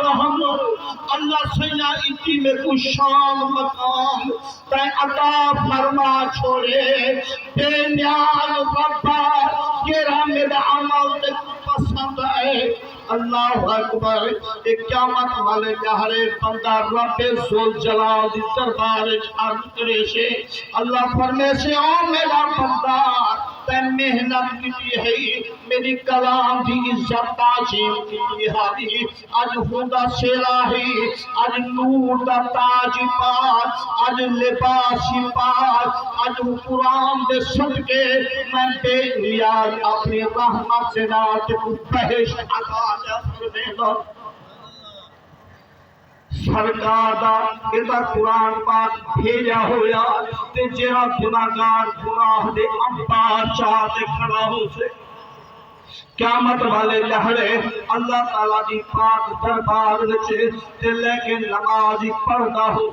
محمد اللہ سینا اتی میں کو شان مقام تے عطا فرما چھوڑے بے نیاز ربا تیرا میرا عمل تے پسند ہے اللہ اکبر ایک قیامت والے جہرے بندہ رب ذوالجلال دی دربار عرض کرے سے اللہ فرمے سے او میرا بندہ تے محنت کی ہے میری کلام دی عزت تعظیم کی ہے اج ہوندا سیلا ہے اج نور دا تاج پاک اج لباس پاک اج قرآن دے صدقے میں بے نیاز اپنی رحمت سے نات کو بہشت عطا فرمے گا سرکار دا ادا قرآن پاک بھیجا ہویا تے جڑا گناہگار گناہ دے امپار چاہ تے کھڑا ہو سے قیامت والے لہڑے اللہ تعالیٰ دی پاک دربار وچ تے لیکن نماز پڑھدا ہو